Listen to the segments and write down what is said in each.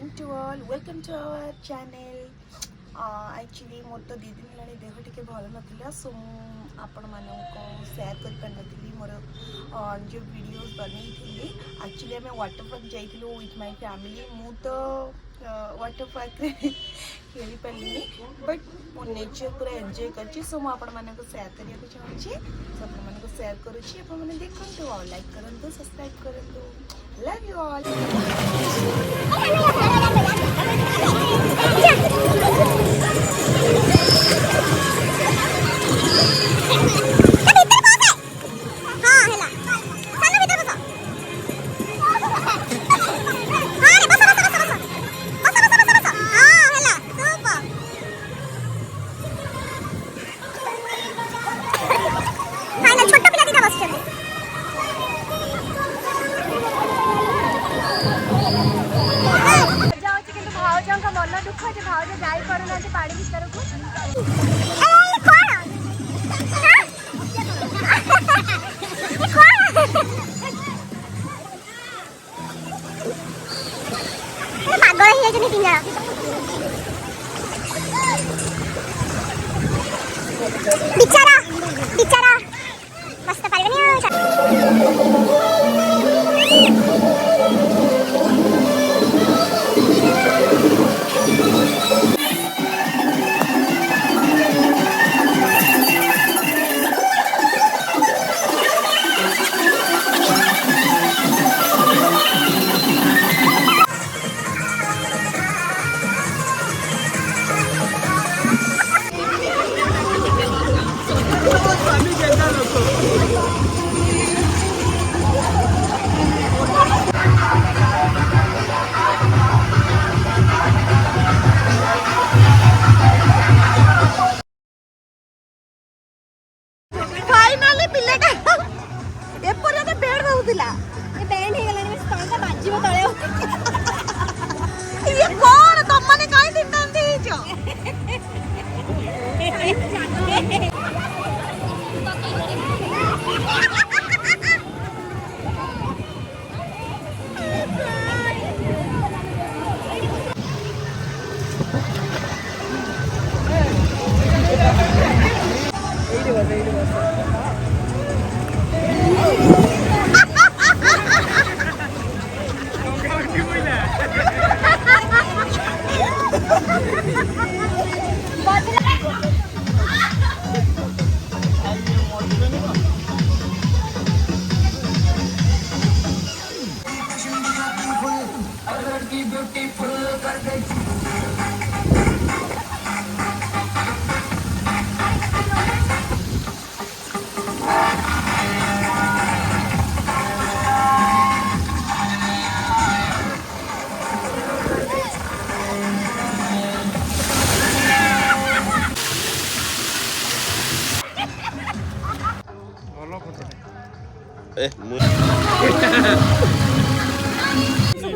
Morning to all welcome to our channel. Actually मोर तो 2 दिन है देह टी भल ना सो आपण मानक सेयार कर मोर जो वीडियोस बनई थी। एक्चुअली आम वाटर पार्क जाइलु विथ माय फैमिली। मु तो वाटर पार्क खेली पारे बट मो नेचर पूरा एंजॉय कर सो मुझे सेयार करने चाहिए सो आप सेयार करुँचे देखते और लाइक करूँ सब्सक्राइब करूँ। Love you all. मन दुख है भाज जाना पानी भर को बिचारा बिचारा मस्त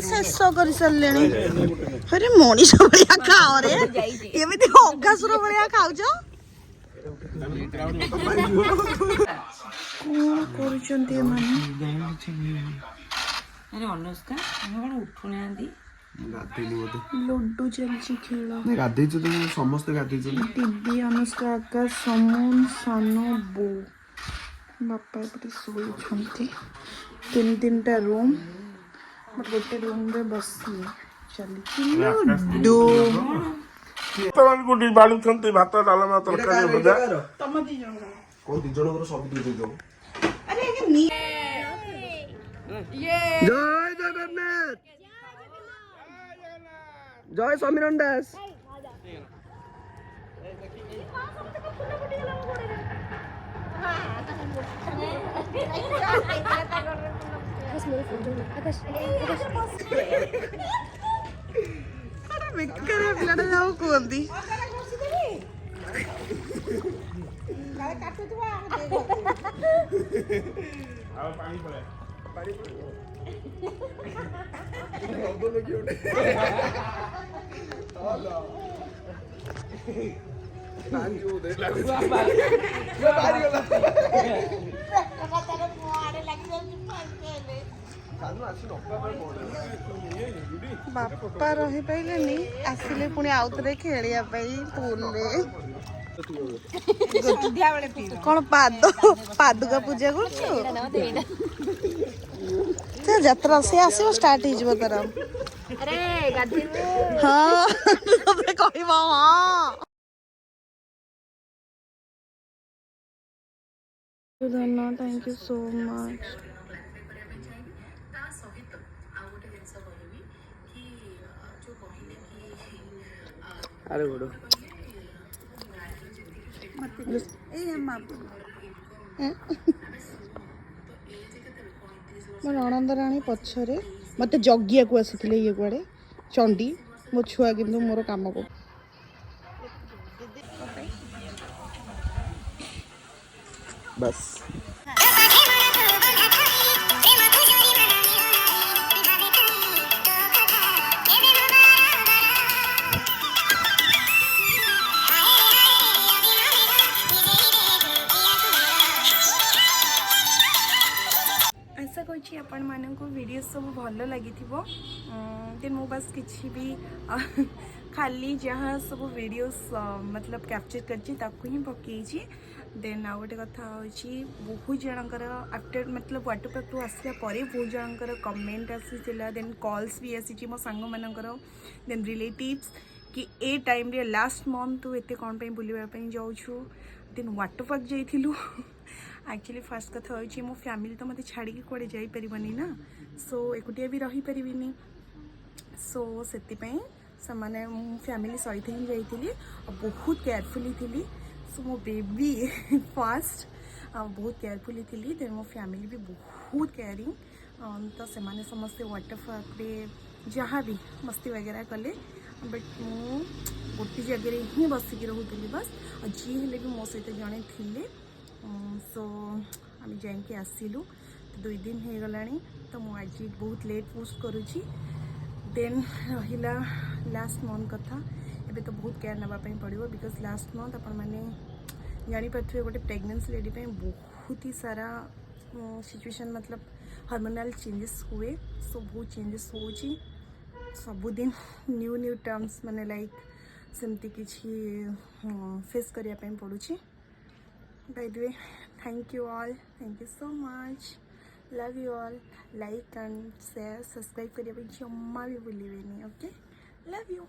शेष कर सारे। अरे मनीष भाया खाओ रे एमती अगासुर भाया खाऊच लड्डू चलती खेल दीदी अनुष्का आकाश समून सानो बो बापा एपटे शोती 3-3टा रूम गोटे रूम रे बसी चली लड्डू भात डालमा तरकारी भजा तम दी जण को दी जण सब दे दो। अरे ये जय जगन्नाथ जय समीरन दास बेकार पिलाटा जाओ कहती बापा रही पाइलेनी आसिले पुणी आउथरे खेलिया पुल कौन पादुका पूजा कर यात्रा से आसो स्टार्ट हो तार हाँ कहब हाँ थैंक यू सो मच अरे बड़ो मो ननंद राणी पछरे मत जगिया को आसी ये कुआड़े चंडी मो छुआ किंतु मोर काम को बस आशा करुँच आपण मानक वीडियो सब भल लगी देन मो बस किसी भी खाली जहाँ सब वीडियोस मतलब कैप्चर कर ही पकई देन आ गए कथा बहुत जनकर आफ्टर मतलब वाटर पार्क रू आसला बहुत जनकर कमेंट आसी देन कॉल्स भी आसी मो सांग मानकर देन रिलेटिव्स कि ए टाइम रे लास्ट मंथ तू एत कौन बुलवाई जाऊँ देन वाटर पार्क जाइलु एक्चुअली फास्ट कथा हो मो फैमिली तो मत छाड़ी कड़े जापरनी ना सो एकुटिया भी रही पारिनी सो से मैंने फैमिली सहित ही जाइली बहुत केयरफुली थी सो मो बेबी फास्ट बहुत केयरफुली थी देन मो फैमिली भी बहुत केयरिंग तो से समस्ते वाटर पार्क रे जहाँ भी मस्ती वगैरह कले बट मु गोटे जगह ही बसिकी रोली बस और जी हेले भी मो सहित जड़े थे सो आम जाइए आसिलु 2 दिन हो गला तो मुझे आज बहुत लेट पोस्ट करुँची देन रहा लास्ट मंथ कथा एबे तो बहुत केयर नापी पड़ो बिकज लास्ट मंथ आपण मैंने जापे गोटे प्रेगनेंसी लेडी बहुत ही सारा सिचुएशन मतलब हार्मोनल चेंजेस हुए सो बहुत चेंजेस हो सबुदिन न्यू न्यू टर्म्स माने लाइक सेमती किसी फेस करने पड़ुची By the way, thank you all. Thank you so much. Love you all. Like and share, subscribe करिए जम्मा भी भूलिए नहीं. Okay? Love you.